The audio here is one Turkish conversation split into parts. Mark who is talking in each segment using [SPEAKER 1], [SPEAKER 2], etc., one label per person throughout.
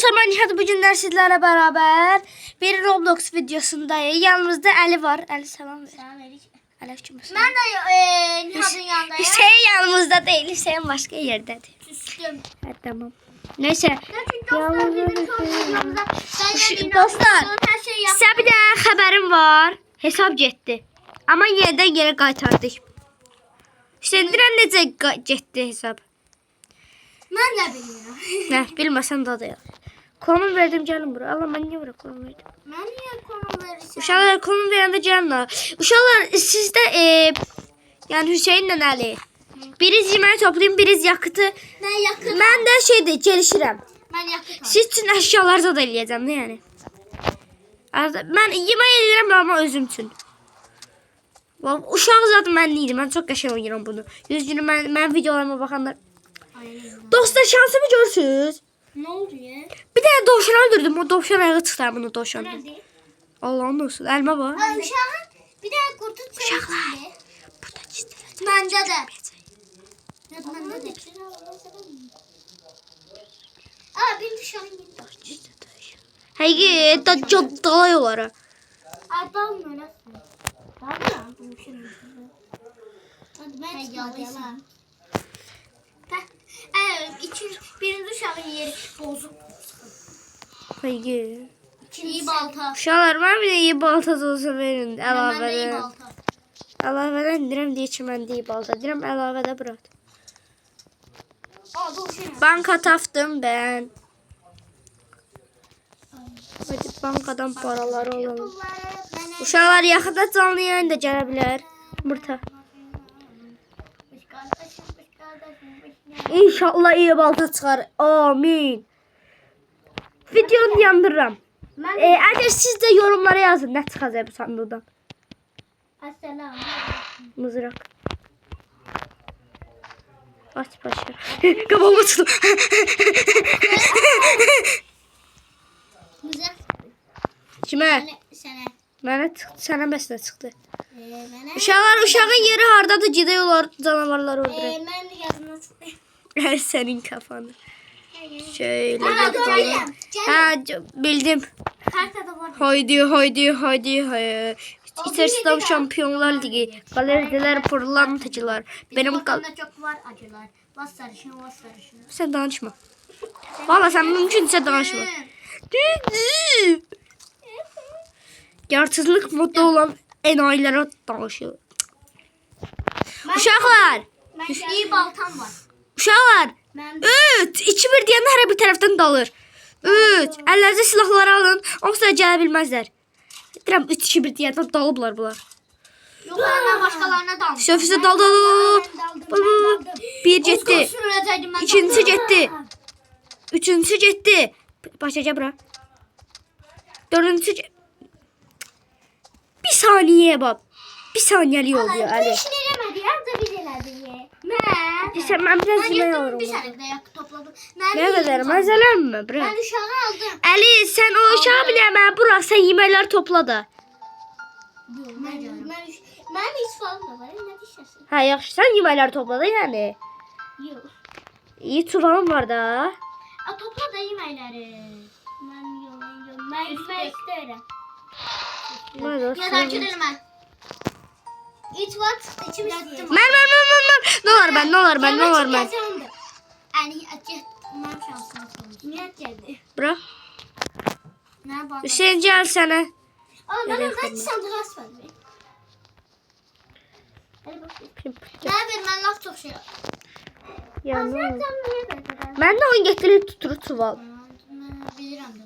[SPEAKER 1] Dostlar, ben Nihat, bugünler sizlerle beraber bir Roblox videosundayım. Yanımızda Ali var. Ali, selam ver.
[SPEAKER 2] Selam aleyküm.
[SPEAKER 1] Aleyküm
[SPEAKER 2] Ben
[SPEAKER 1] selam.
[SPEAKER 2] de Nihat'ın yanındayım.
[SPEAKER 1] Hüseyin yanımızda değil. Hüseyin başka yerdedir.
[SPEAKER 2] Küstüm.
[SPEAKER 1] Evet, tamam. Neyse.
[SPEAKER 2] Dostlar, bizim son videomuzda
[SPEAKER 1] Dostlar,
[SPEAKER 2] her şeyi yaptık.
[SPEAKER 1] size bir de haberim var. Hesap getdi. Ama yerden yere qaytardık. Hüseyin, dirən necə getdi hesap?
[SPEAKER 2] Ben de bilmiyorum.
[SPEAKER 1] Nə, bilməsən də ya. Konum verdim, gəlin bura. Allah, mən niyə bura konum verdim?
[SPEAKER 2] Ben niye konum vereceğim?
[SPEAKER 1] Uşaqlar, konum verəndə gəlin ha. Uşaqlar, sizdə yəni Hüseyinlə Ali. Biriz yeməyi toplayın, biriz yakıtı.
[SPEAKER 2] Ben yakın.
[SPEAKER 1] Mən də gelişirəm.
[SPEAKER 2] Ben yakın.
[SPEAKER 1] Siz üçün əşyaları da eləyəcəm də yəni. Mən yemək eləyirəm amma özüm üçün. Uşaq zaten mən deyirəm. Mən çox qəşəng oynayıram bunu. 100 günü mən videolarıma baxanlar. Dostlar, şansımı görürsünüz.
[SPEAKER 2] Ne oldu ya?
[SPEAKER 1] Bir tane dovşan öldürdüm. O dovşan ayağı çıxdı bunu dovşandan.
[SPEAKER 2] Nerede?
[SPEAKER 1] Allah'ın olsun. Elma var.
[SPEAKER 2] Uşağın bir de kurtu çekildi.
[SPEAKER 1] Burada gizləyəcəm.
[SPEAKER 2] Bence de. Bende de. Aa, benim uşağım gitti.
[SPEAKER 1] Hayır, da çok dalay olara.
[SPEAKER 2] Adam mı? Hadi ben yalayayım. Birinci uşağın yeri bozuk.
[SPEAKER 1] Hayır.
[SPEAKER 2] İyi balta.
[SPEAKER 1] Uşaqlar, mən bir də iyi baltası olsa verin.
[SPEAKER 2] Ben de iyi
[SPEAKER 1] Əlavədən.
[SPEAKER 2] balta.
[SPEAKER 1] Əlavədən deyirəm, deyir ki, mən deyib balta. Deyirəm, əlavədə bırak.
[SPEAKER 2] Aa, bu şey.
[SPEAKER 1] Banka tapdım ben. Hadi bankadan paraları alalım. Uşaqlar, yaxında canlı yayın da gələ bilər. Murta. İnşallah iyi balta çıxar. Amin. Videonu yandırıram. Əgər siz də yorumlara yazın, nə çıxacaq bu sandıqdan.
[SPEAKER 2] Assalam.
[SPEAKER 1] Mızraq. Aç başa. Qabağıma çıxdım.
[SPEAKER 2] Güzel.
[SPEAKER 1] Kimə?
[SPEAKER 2] Sənə.
[SPEAKER 1] Mənə çıxdı, sənə məsələ çıxdı.
[SPEAKER 2] Mənə.
[SPEAKER 1] Uşaqlar, uşağın yeri hardadır? Gedək onlar canavarları öldürək.
[SPEAKER 2] Mən də yazına çıxdı.
[SPEAKER 1] Sənin kafanı. Şöyle
[SPEAKER 2] Aa,
[SPEAKER 1] yapalım. Ha, bildim.
[SPEAKER 2] Kartada var.
[SPEAKER 1] Haydi. İçerisinde Şampiyonlar Ligi, galerideler, pırlantacılar. Benim
[SPEAKER 2] Bakımda çok var acılar. Bas sarışın.
[SPEAKER 1] Sen danışma. Valla sen mümkünse danışma. Gerçeklik modda olan enayilere danışıyor. Uşaqlar.
[SPEAKER 2] İyi baltam var.
[SPEAKER 1] Uşaqlar.
[SPEAKER 2] Ben
[SPEAKER 1] 3, 2, 1 deyəndə hər bir tərəfdən dalır. 3, əllərinizə silahları alın. Yoxsa gələ bilməzlər. Deyirəm 3, 2, 1 deyəndə dalıblar bunlar.
[SPEAKER 2] Yok, ben başkalarına daldım.
[SPEAKER 1] Söfüzə dal. Bir getdi. İkincisi getdi. Üçüncüsü getdi. Başlayacaq bura. Dördüncüsü bir saniye bak. Bir saniyeli oluyor Ali.
[SPEAKER 2] işini elemedi ya da biz eledik ya.
[SPEAKER 1] Mən biraz
[SPEAKER 2] Ben
[SPEAKER 1] yemək
[SPEAKER 2] yırttım,
[SPEAKER 1] alıram.
[SPEAKER 2] bir sene de yak topladım.
[SPEAKER 1] Nə qədər? Məzələnmə bura.
[SPEAKER 2] Ben uşağı aldım.
[SPEAKER 1] Ali, sən o uşağı bilə mən bura, sən yeməkləri topla da.
[SPEAKER 2] Ben hiç falan da var. Ne dişersin?
[SPEAKER 1] Hə, yaxşı, sən yeməkləri topla da yəni.
[SPEAKER 2] Yok.
[SPEAKER 1] İyi çuvalım var da.
[SPEAKER 2] A, topla da yemekleri. Ben yok. Ben yemek isterim.
[SPEAKER 1] Var da.
[SPEAKER 2] Ya da gidelim ben. İç vat. İçim istedim.
[SPEAKER 1] Mən. Nə olar mən.
[SPEAKER 2] Yani açı. Umarım şansım olsun. Nihat geldi.
[SPEAKER 1] Bura.
[SPEAKER 2] Ne bak.
[SPEAKER 1] Hüseyin, gəl sənə.
[SPEAKER 2] Aa, ben
[SPEAKER 1] Nereye
[SPEAKER 2] orada
[SPEAKER 1] koydun?
[SPEAKER 2] sandığı asmadım. Hadi bakayım. Ne yapayım, ben laf çok şey yaptım.
[SPEAKER 1] Yəni.
[SPEAKER 2] Ben
[SPEAKER 1] Mən də oyun gətirir tutur çuval.
[SPEAKER 2] bilirim de.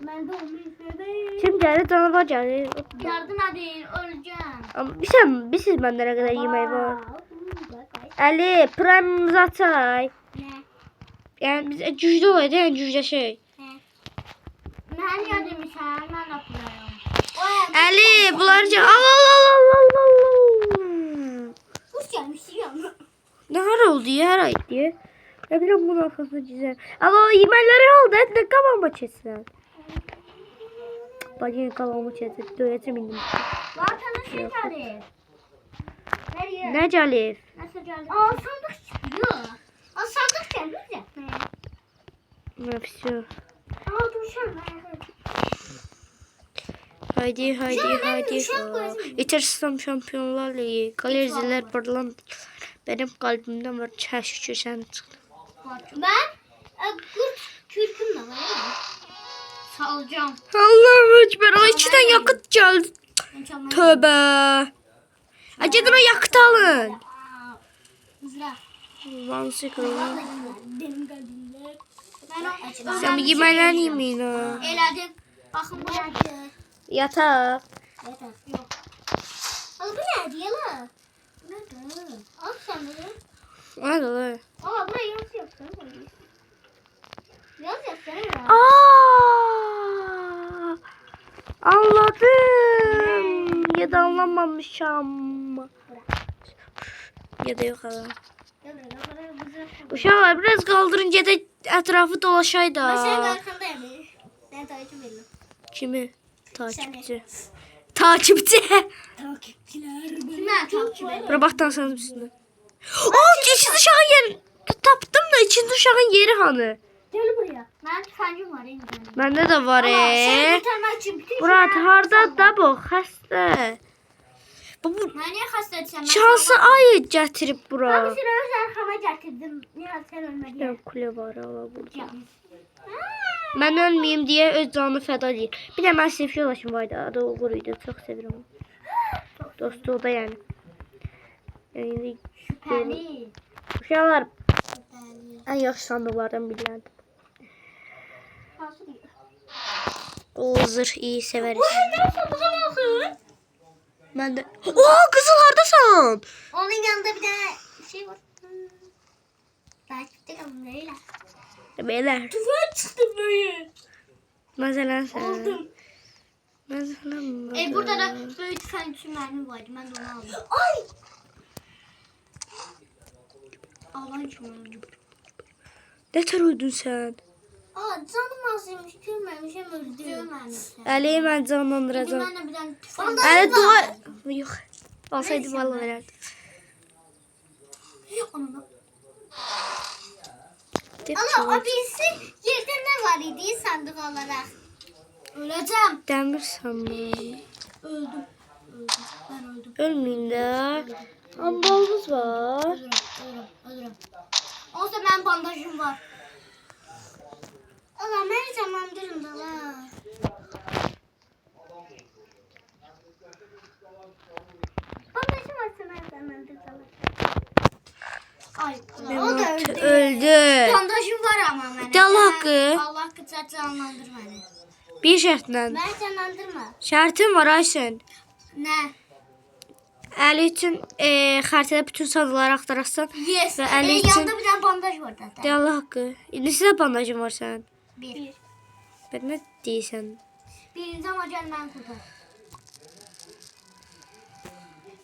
[SPEAKER 2] Ben de onu istedim.
[SPEAKER 1] Kim gəlir? Canavar gəlir.
[SPEAKER 2] Yardım edin, öleceğim.
[SPEAKER 1] Amma bir siz məndə nə qədər yemək var. Ali, prime'ımızı açay.
[SPEAKER 2] Ne?
[SPEAKER 1] Yəni biz güclü olaydı, yəni gücləşək.
[SPEAKER 2] Ben yardım sen, ben yapıyorum.
[SPEAKER 1] Ali, bunlar al.
[SPEAKER 2] Kuş gelmiş, yiyorum.
[SPEAKER 1] Nə hara oldu ya, hara idi? Nə biləm bunun arxasında güzel. Alo, yeməkləri al da, nə qabağıma keçsən. Bacım qabağıma keçsin, döyəcəm indi.
[SPEAKER 2] Zaten şey geldi. Nereye?
[SPEAKER 1] Nə gəlib?
[SPEAKER 2] Nasıl geldi? Aa, sandık çıkıyor. Aa, sandık geldi de.
[SPEAKER 1] Nə pisiyor.
[SPEAKER 2] Aa duruşan.
[SPEAKER 1] Haydi haydi
[SPEAKER 2] Canım, ben
[SPEAKER 1] haydi.
[SPEAKER 2] uşak koyayım.
[SPEAKER 1] İçerisinde Şampiyonlar Ligi. Kaleciler pırlan. Benim kalbimden var. Şükür sen çıktın.
[SPEAKER 2] Ben kurt kürküm de var ya. Salacağım.
[SPEAKER 1] Allah'ım ekber. O içinden yakıt geldi.
[SPEAKER 2] Mükemmel.
[SPEAKER 1] Tövbe. Acıdın o yakıtı alın.
[SPEAKER 2] Mızrak.
[SPEAKER 1] Vansı kırıldı.
[SPEAKER 2] Benim kalbimde. Ben o
[SPEAKER 1] Sen bir yemeğler yemeyin ha.
[SPEAKER 2] Elədim. Baxın bu nədir?
[SPEAKER 1] Yatak.
[SPEAKER 2] Yatak. Yox. Al bu nədir yala? Bu nədir? Al sən bunu.
[SPEAKER 1] O ne lan?
[SPEAKER 2] Aa buna yaz yapsana. Yaz yapsana.
[SPEAKER 1] Aa, anladım. Ya da anlamamışım. Ya da yok adam. Uşaqlar biraz kaldırınca da etrafı dolaşaydı.
[SPEAKER 2] Ben senin arkandayım. Ben takip ediyorum.
[SPEAKER 1] Kimi? Takipçi. Takipçi.
[SPEAKER 2] Takipçiler. Kimler takip ediyor?
[SPEAKER 1] Bura baktan sanırım üstüne. Aa, için uşağın yeri. Tapdım da için uşağın yeri hanı.
[SPEAKER 2] Gel buraya. Ben tüfəngim var en güzel.
[SPEAKER 1] Bende de var
[SPEAKER 2] Seni kurtarmak için bütün
[SPEAKER 1] Murat
[SPEAKER 2] şeyler
[SPEAKER 1] harda
[SPEAKER 2] yapsam.
[SPEAKER 1] da bu xəstə. Bu
[SPEAKER 2] Ben niye hasta etsem?
[SPEAKER 1] şansı ayı gətirib
[SPEAKER 2] Ben
[SPEAKER 1] bura.
[SPEAKER 2] bir süre öz arkama getirdim. Niye sen ölmedin?
[SPEAKER 1] Ya kule var ala burada.
[SPEAKER 2] Ya.
[SPEAKER 1] Mən ölməyim deyə öz canını fəda edir. Bir də mən sevgi yoldaşım vardı. Adı Uğur idi. Çox sevirəm onu. Dostu o da yəni. Yəni
[SPEAKER 2] Şüpheli.
[SPEAKER 1] uşaqlar
[SPEAKER 2] Şüpheli.
[SPEAKER 1] ən yaxşı sandıqlardan birilərdir.
[SPEAKER 2] Nasıl diyor?
[SPEAKER 1] Qızır iyi sevərik.
[SPEAKER 2] Ben sandığa ne yapıyorsun?
[SPEAKER 1] Mən də. Oo, qızıl hardasan?
[SPEAKER 2] Onun yanında bir tane şey var. Takipte kalın neyle?
[SPEAKER 1] Beylər.
[SPEAKER 2] Tüfeği çıktı böyle.
[SPEAKER 1] Məsələn sən.
[SPEAKER 2] Aldım.
[SPEAKER 1] Məsələn.
[SPEAKER 2] Burada da böyle tüfeğin için mermi vardı. Ben de onu aldım. Ay! Allah'ın çoğunu.
[SPEAKER 1] Nə tər öldün sən?
[SPEAKER 2] Aa canım azıymış. Görmemişim öldü. Görmemişim.
[SPEAKER 1] Əliyi mən canlandıracağam.
[SPEAKER 2] Ben de bir tane tüfeğin.
[SPEAKER 1] Əli dua. Yox. Olsaydı valla verərdim.
[SPEAKER 2] Onu.
[SPEAKER 1] Dep
[SPEAKER 2] Ana o birisi yerde ne var idi sandık olarak? Öleceğim.
[SPEAKER 1] Dəmir sandım.
[SPEAKER 2] Öldüm. Öldüm. Ben öldüm.
[SPEAKER 1] Ölməyin də. Ambalımız var.
[SPEAKER 2] Ölürüm. Ölürüm. Olsa ben bandajım var. Allah beni canlandırın da la. Bandajım var sana canlandırın. Ay o da öldü.
[SPEAKER 1] Öldü.
[SPEAKER 2] Bandajım var ama benim.
[SPEAKER 1] De Allah haqqı.
[SPEAKER 2] Allah hakkı canlandır beni.
[SPEAKER 1] Bir şərtlə.
[SPEAKER 2] Beni canlandırma.
[SPEAKER 1] Şərtim var Ayşən.
[SPEAKER 2] Ne?
[SPEAKER 1] Əli üçün xəritədə bütün sandıqları axtararsan.
[SPEAKER 2] Yes.
[SPEAKER 1] Ve Əli üçün
[SPEAKER 2] Yanında bir tane bandaj var zaten.
[SPEAKER 1] de Allah haqqı. İndi sizə bandajın var sənin.
[SPEAKER 2] Bir.
[SPEAKER 1] Ben nə deyirsən?
[SPEAKER 2] Birinci ama gel beni kurtar.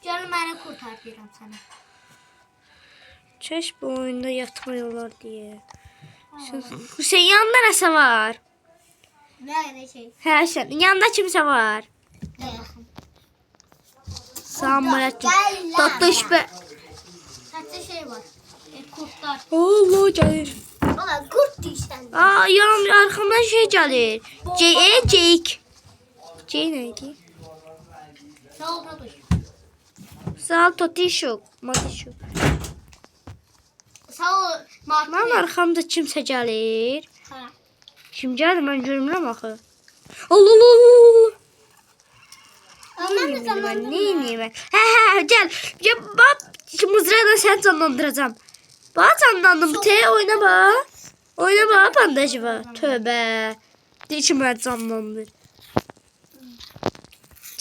[SPEAKER 2] Gel beni kurtar diyorum sana.
[SPEAKER 1] Çeş bu oyunda yatmıyorlar diye. Hüseyin yanında nəsə var?
[SPEAKER 2] Ne şey?
[SPEAKER 1] Hə, sən yanında kimsə var.
[SPEAKER 2] Ne?
[SPEAKER 1] Samayatçı.
[SPEAKER 2] Gel lan.
[SPEAKER 1] Tatlış be.
[SPEAKER 2] Hatta şey var. Kurtlar.
[SPEAKER 1] Allah gəlir.
[SPEAKER 2] Valla kurt dişten.
[SPEAKER 1] Aa, yan arkamdan şey gəlir. Ceyik. Cey neydi?
[SPEAKER 2] Sağ ol Tatoş.
[SPEAKER 1] Sağ ol Totişuk. Matişuk.
[SPEAKER 2] Sağ ol Martin.
[SPEAKER 1] Mənim arxamda kimsə gəlir.
[SPEAKER 2] Ha.
[SPEAKER 1] Kim gəlir mən görmürəm axı. Allah.
[SPEAKER 2] Ondan da
[SPEAKER 1] Mən
[SPEAKER 2] canlandırma.
[SPEAKER 1] neyim mən? Hə, gəl. Ya bax, mızraqla səni canlandıracağam. Bax canlandım. Oyna bax. Oyna bax, bandajı var. Tövbə. Deyir ki, mən canlandır.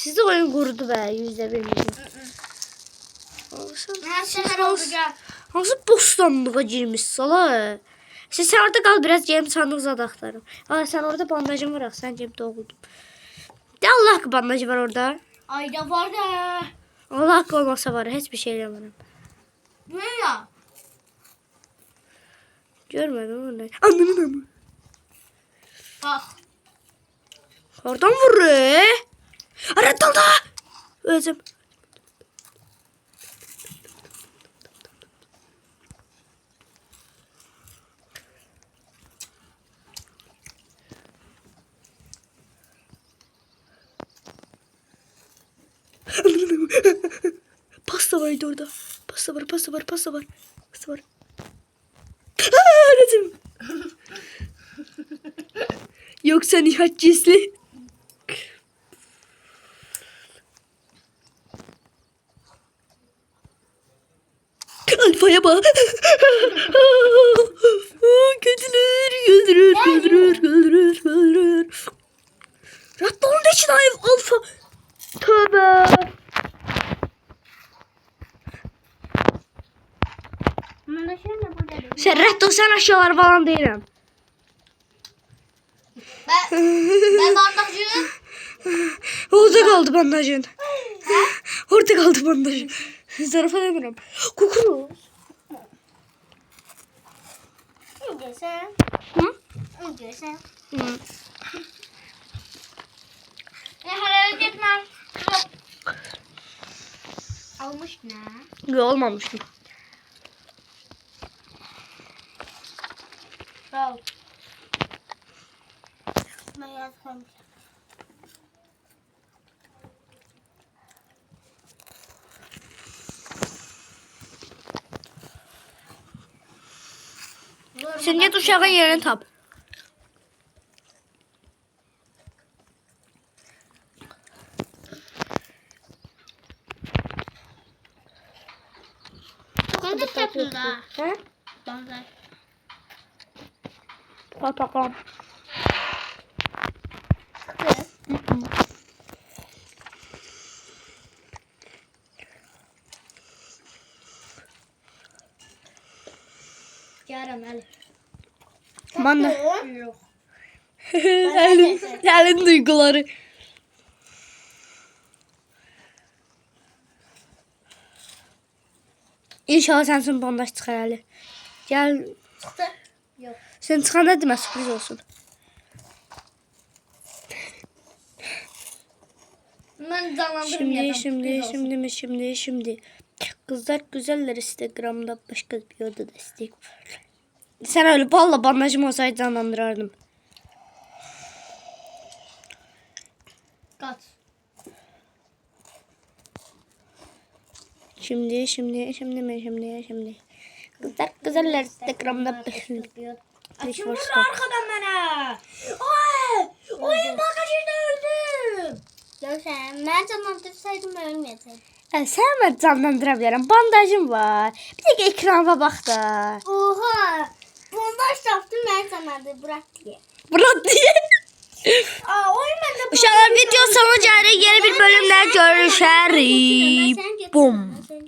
[SPEAKER 1] Sizdə oyun qurudu bə, %1 milyon.
[SPEAKER 2] Ben seher olacak.
[SPEAKER 1] Hansı boş sandığa girmiş sala? Sen orada kal biraz gelip sandık zad axtarım. Aa, sen orada bandajın var, sen gelip doğuldum. De Allah hakkı bandajı var orada.
[SPEAKER 2] Ayda var da.
[SPEAKER 1] Allah hakkı olmasa var, hiçbir şey yapamam.
[SPEAKER 2] Bu ne ya?
[SPEAKER 1] Görmedim onu. Ananın amı.
[SPEAKER 2] Bak.
[SPEAKER 1] Oradan vur. Ara dalda. Öleceğim. Pasta vardı orada. Pasta var. Pasta var. Anladım. Yoksa Nihat Cisli. Alfa'ya bak. Güldürür. Ratta onun için Alfa. Tövbe.
[SPEAKER 2] Bunda şey mi burada değil?
[SPEAKER 1] Sen Ratta sen aşağılar falan değilim.
[SPEAKER 2] Ben bandajım.
[SPEAKER 1] Orada kaldı bandajın. Orada kaldı bandajın. Zarafa demiyorum. Kokunu.
[SPEAKER 2] Ne diyorsun?
[SPEAKER 1] Hı?
[SPEAKER 2] Ne diyorsun?
[SPEAKER 1] Hı.
[SPEAKER 2] Ne hareket etmem. Almış ne?
[SPEAKER 1] Yok olmamıştım.
[SPEAKER 2] Bravo. Ben yazmamışım.
[SPEAKER 1] Sen git uşağın yerini tap.
[SPEAKER 2] Bandaj yapıyoruz ha.
[SPEAKER 1] He?
[SPEAKER 2] Bandaj.
[SPEAKER 1] Tamam.
[SPEAKER 2] Yarım el.
[SPEAKER 1] Bana.
[SPEAKER 2] Yok.
[SPEAKER 1] Elin duyguları. İnşallah sensin bandaj çıkar Ali. Gel.
[SPEAKER 2] Çıktı. Yok.
[SPEAKER 1] Sen çıkan da demez sürpriz olsun.
[SPEAKER 2] Ben canlandırmayacağım.
[SPEAKER 1] Şimdi. Kızlar güzeller Instagram'da başka bir yerde destek. Sen öyle balla bandajım olsaydı canlandırardım.
[SPEAKER 2] Kaç.
[SPEAKER 1] Şimdi. Kızlar güzeller Instagram'da başka.
[SPEAKER 2] Açın bunu arkadan bana. Oyun bagajında öldüm. Yok sen ben canlandırsaydım ölmeyecektim.
[SPEAKER 1] Sen mi canlandırabilirim? Bandajım var. Bir de ekrana bak da.
[SPEAKER 2] Oha. Bandaj yaptım ben canlandım bırak diye.
[SPEAKER 1] Bırak diye.
[SPEAKER 2] Oyun bende.
[SPEAKER 1] Uşaklar video sonucu yeni bir bölümde görüşürüz. Bum.